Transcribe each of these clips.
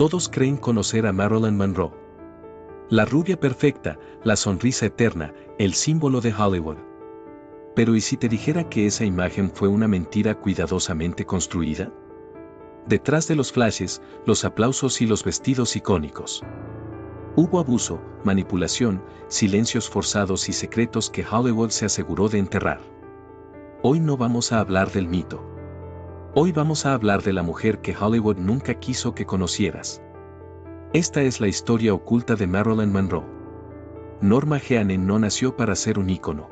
Todos creen conocer a Marilyn Monroe. La rubia perfecta, la sonrisa eterna, el símbolo de Hollywood. Pero ¿y si te dijera que esa imagen fue una mentira cuidadosamente construida? Detrás de los flashes, los aplausos y los vestidos icónicos, hubo abuso, manipulación, silencios forzados y secretos que Hollywood se aseguró de enterrar. Hoy no vamos a hablar del mito. Hoy vamos a hablar de la mujer que Hollywood nunca quiso que conocieras. Esta es la historia oculta de Marilyn Monroe. Norma Jeane no nació para ser un ícono.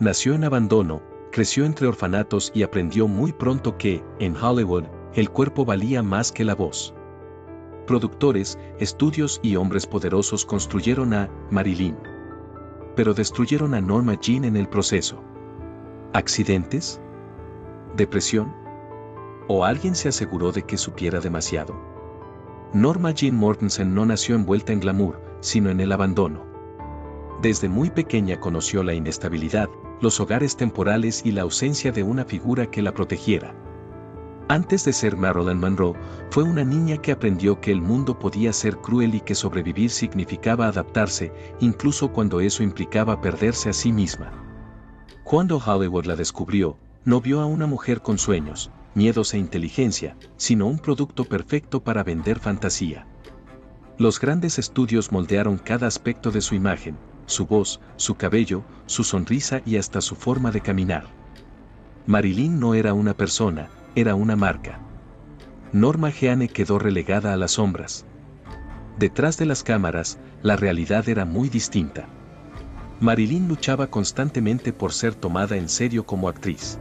Nació en abandono, creció entre orfanatos y aprendió muy pronto que, en Hollywood, el cuerpo valía más que la voz. Productores, estudios y hombres poderosos construyeron a Marilyn. Pero destruyeron a Norma Jean en el proceso. ¿Accidentes? ¿Depresión? ¿O alguien se aseguró de que supiera demasiado? Norma Jean Mortensen no nació envuelta en glamour, sino en el abandono. Desde muy pequeña conoció la inestabilidad, los hogares temporales y la ausencia de una figura que la protegiera. Antes de ser Marilyn Monroe, fue una niña que aprendió que el mundo podía ser cruel y que sobrevivir significaba adaptarse, incluso cuando eso implicaba perderse a sí misma. Cuando Hollywood la descubrió, no vio a una mujer con sueños, miedos e inteligencia, sino un producto perfecto para vender fantasía. Los grandes estudios moldearon cada aspecto de su imagen, su voz, su cabello, su sonrisa y hasta su forma de caminar. Marilyn no era una persona, era una marca. Norma Jeane quedó relegada a las sombras. Detrás de las cámaras, la realidad era muy distinta. Marilyn luchaba constantemente por ser tomada en serio como actriz.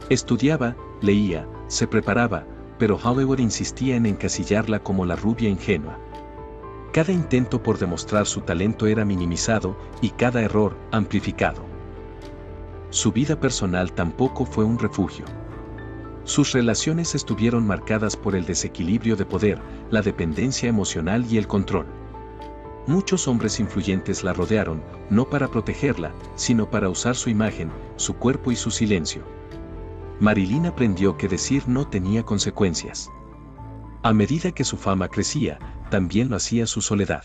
Estudiaba, leía, se preparaba, pero Hollywood insistía en encasillarla como la rubia ingenua. Cada intento por demostrar su talento era minimizado y cada error amplificado. Su vida personal tampoco fue un refugio. Sus relaciones estuvieron marcadas por el desequilibrio de poder, la dependencia emocional y el control. Muchos hombres influyentes la rodearon, no para protegerla, sino para usar su imagen, su cuerpo y su silencio. Marilyn aprendió que decir no tenía consecuencias. A medida que su fama crecía, también lo hacía su soledad.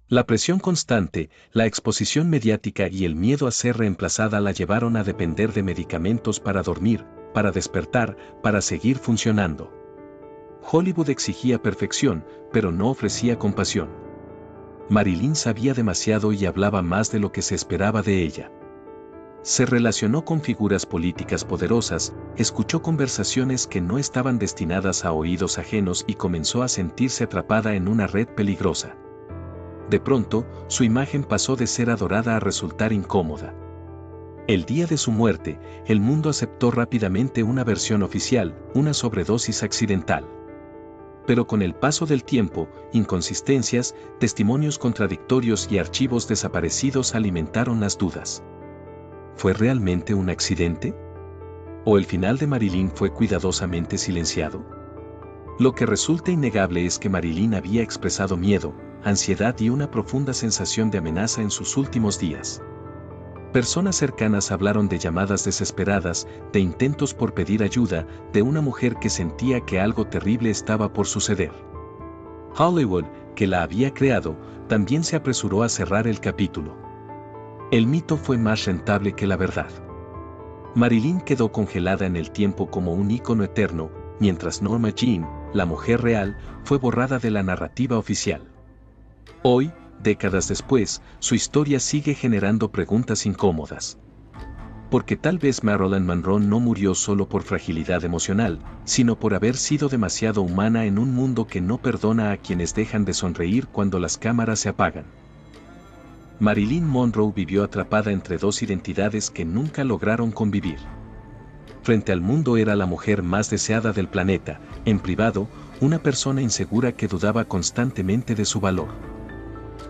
La presión constante, la exposición mediática y el miedo a ser reemplazada la llevaron a depender de medicamentos para dormir, para despertar, para seguir funcionando. Hollywood exigía perfección, pero no ofrecía compasión. Marilyn sabía demasiado y hablaba más de lo que se esperaba de ella. Se relacionó con figuras políticas poderosas, escuchó conversaciones que no estaban destinadas a oídos ajenos y comenzó a sentirse atrapada en una red peligrosa. De pronto, su imagen pasó de ser adorada a resultar incómoda. El día de su muerte, el mundo aceptó rápidamente una versión oficial, una sobredosis accidental. Pero con el paso del tiempo, inconsistencias, testimonios contradictorios y archivos desaparecidos alimentaron las dudas. ¿Fue realmente un accidente? ¿O el final de Marilyn fue cuidadosamente silenciado? Lo que resulta innegable es que Marilyn había expresado miedo, ansiedad y una profunda sensación de amenaza en sus últimos días. Personas cercanas hablaron de llamadas desesperadas, de intentos por pedir ayuda, de una mujer que sentía que algo terrible estaba por suceder. Hollywood, que la había creado, también se apresuró a cerrar el capítulo. El mito fue más rentable que la verdad. Marilyn quedó congelada en el tiempo como un ícono eterno, mientras Norma Jean, la mujer real, fue borrada de la narrativa oficial. Hoy, décadas después, su historia sigue generando preguntas incómodas. Porque tal vez Marilyn Monroe no murió solo por fragilidad emocional, sino por haber sido demasiado humana en un mundo que no perdona a quienes dejan de sonreír cuando las cámaras se apagan. Marilyn Monroe vivió atrapada entre dos identidades que nunca lograron convivir. Frente al mundo era la mujer más deseada del planeta, en privado, una persona insegura que dudaba constantemente de su valor.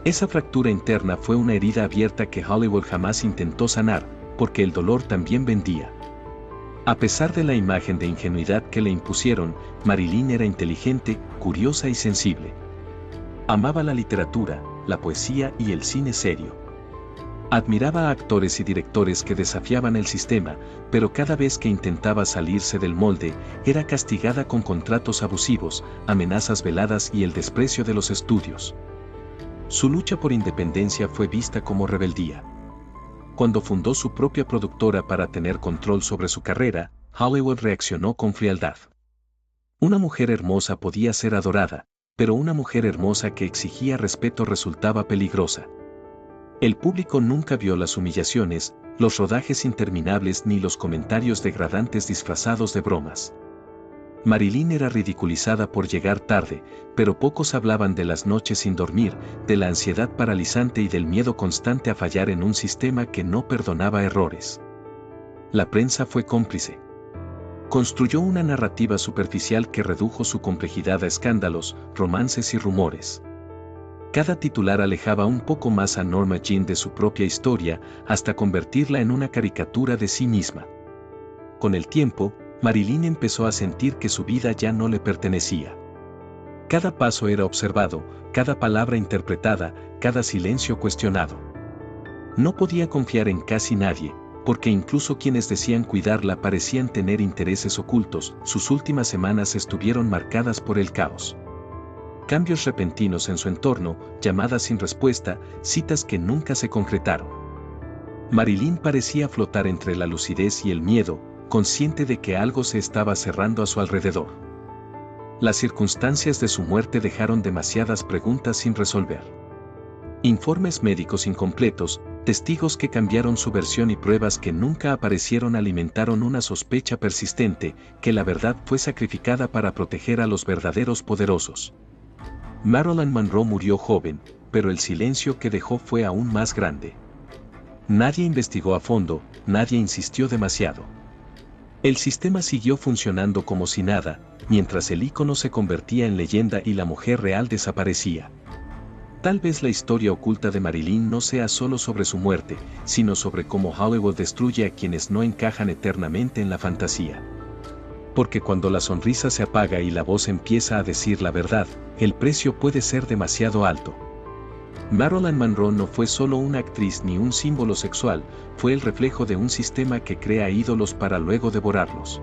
Esa fractura interna fue una herida abierta que Hollywood jamás intentó sanar, porque el dolor también vendía. A pesar de la imagen de ingenuidad que le impusieron, Marilyn era inteligente, curiosa y sensible. Amaba la literatura, la poesía y el cine serio. Admiraba a actores y directores que desafiaban el sistema, pero cada vez que intentaba salirse del molde, era castigada con contratos abusivos, amenazas veladas y el desprecio de los estudios. Su lucha por independencia fue vista como rebeldía. Cuando fundó su propia productora para tener control sobre su carrera, Hollywood reaccionó con frialdad. Una mujer hermosa podía ser adorada, pero una mujer hermosa que exigía respeto resultaba peligrosa. El público nunca vio las humillaciones, los rodajes interminables ni los comentarios degradantes disfrazados de bromas. Marilyn era ridiculizada por llegar tarde, pero pocos hablaban de las noches sin dormir, de la ansiedad paralizante y del miedo constante a fallar en un sistema que no perdonaba errores. La prensa fue cómplice. Construyó una narrativa superficial que redujo su complejidad a escándalos, romances y rumores. Cada titular alejaba un poco más a Norma Jean de su propia historia, hasta convertirla en una caricatura de sí misma. Con el tiempo, Marilyn empezó a sentir que su vida ya no le pertenecía. Cada paso era observado, cada palabra interpretada, cada silencio cuestionado. No podía confiar en casi nadie, porque incluso quienes decían cuidarla parecían tener intereses ocultos. Sus últimas semanas estuvieron marcadas por el caos. Cambios repentinos en su entorno, llamadas sin respuesta, citas que nunca se concretaron. Marilyn parecía flotar entre la lucidez y el miedo, consciente de que algo se estaba cerrando a su alrededor. Las circunstancias de su muerte dejaron demasiadas preguntas sin resolver. Informes médicos incompletos, testigos que cambiaron su versión y pruebas que nunca aparecieron alimentaron una sospecha persistente, que la verdad fue sacrificada para proteger a los verdaderos poderosos. Marilyn Monroe murió joven, pero el silencio que dejó fue aún más grande. Nadie investigó a fondo, nadie insistió demasiado. El sistema siguió funcionando como si nada, mientras el ícono se convertía en leyenda y la mujer real desaparecía. Tal vez la historia oculta de Marilyn no sea solo sobre su muerte, sino sobre cómo Hollywood destruye a quienes no encajan eternamente en la fantasía. Porque cuando la sonrisa se apaga y la voz empieza a decir la verdad, el precio puede ser demasiado alto. Marilyn Monroe no fue solo una actriz ni un símbolo sexual, fue el reflejo de un sistema que crea ídolos para luego devorarlos.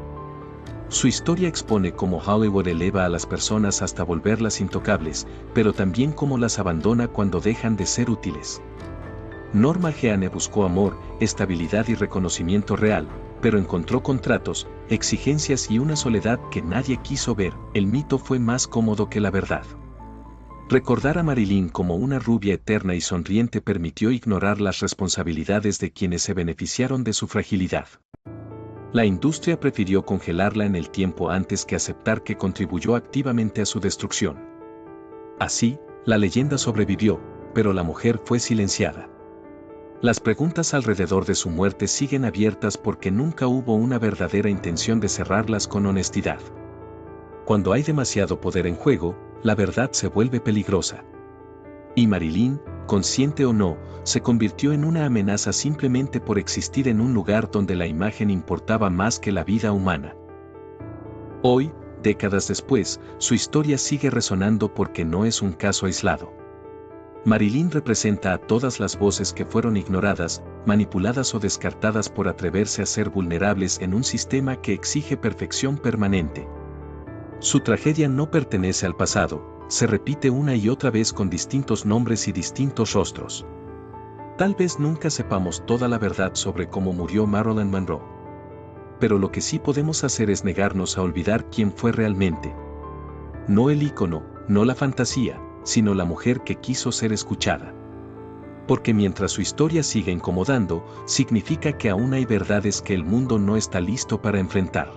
Su historia expone cómo Hollywood eleva a las personas hasta volverlas intocables, pero también cómo las abandona cuando dejan de ser útiles. Norma Jean buscó amor, estabilidad y reconocimiento real, pero encontró contratos, exigencias y una soledad que nadie quiso ver. El mito fue más cómodo que la verdad. Recordar a Marilyn como una rubia eterna y sonriente permitió ignorar las responsabilidades de quienes se beneficiaron de su fragilidad. La industria prefirió congelarla en el tiempo antes que aceptar que contribuyó activamente a su destrucción. Así, la leyenda sobrevivió, pero la mujer fue silenciada. Las preguntas alrededor de su muerte siguen abiertas porque nunca hubo una verdadera intención de cerrarlas con honestidad. Cuando hay demasiado poder en juego, la verdad se vuelve peligrosa. Y Marilyn, consciente o no, se convirtió en una amenaza simplemente por existir en un lugar donde la imagen importaba más que la vida humana. Hoy, décadas después, su historia sigue resonando porque no es un caso aislado. Marilyn representa a todas las voces que fueron ignoradas, manipuladas o descartadas por atreverse a ser vulnerables en un sistema que exige perfección permanente. Su tragedia no pertenece al pasado, se repite una y otra vez con distintos nombres y distintos rostros. Tal vez nunca sepamos toda la verdad sobre cómo murió Marilyn Monroe. Pero lo que sí podemos hacer es negarnos a olvidar quién fue realmente. No el ícono, no la fantasía, sino la mujer que quiso ser escuchada. Porque mientras su historia siga incomodando, significa que aún hay verdades que el mundo no está listo para enfrentar.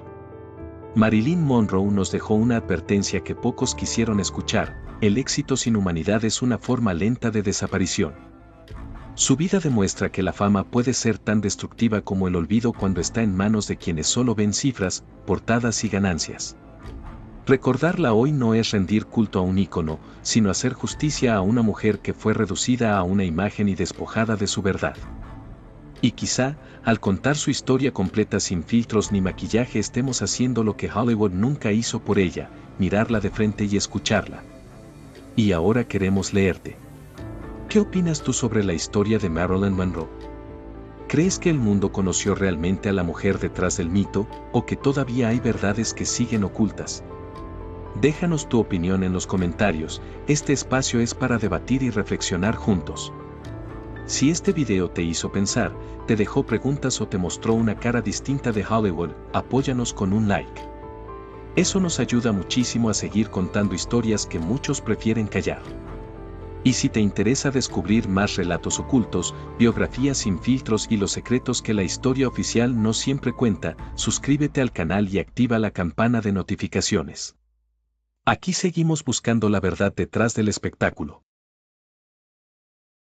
Marilyn Monroe nos dejó una advertencia que pocos quisieron escuchar: el éxito sin humanidad es una forma lenta de desaparición. Su vida demuestra que la fama puede ser tan destructiva como el olvido cuando está en manos de quienes solo ven cifras, portadas y ganancias. Recordarla hoy no es rendir culto a un ícono, sino hacer justicia a una mujer que fue reducida a una imagen y despojada de su verdad. Y quizá, al contar su historia completa sin filtros ni maquillaje, estemos haciendo lo que Hollywood nunca hizo por ella: mirarla de frente y escucharla. Y ahora queremos leerte. ¿Qué opinas tú sobre la historia de Marilyn Monroe? ¿Crees que el mundo conoció realmente a la mujer detrás del mito, o que todavía hay verdades que siguen ocultas? Déjanos tu opinión en los comentarios, este espacio es para debatir y reflexionar juntos. Si este video te hizo pensar, te dejó preguntas o te mostró una cara distinta de Hollywood, apóyanos con un like. Eso nos ayuda muchísimo a seguir contando historias que muchos prefieren callar. Y si te interesa descubrir más relatos ocultos, biografías sin filtros y los secretos que la historia oficial no siempre cuenta, suscríbete al canal y activa la campana de notificaciones. Aquí seguimos buscando la verdad detrás del espectáculo.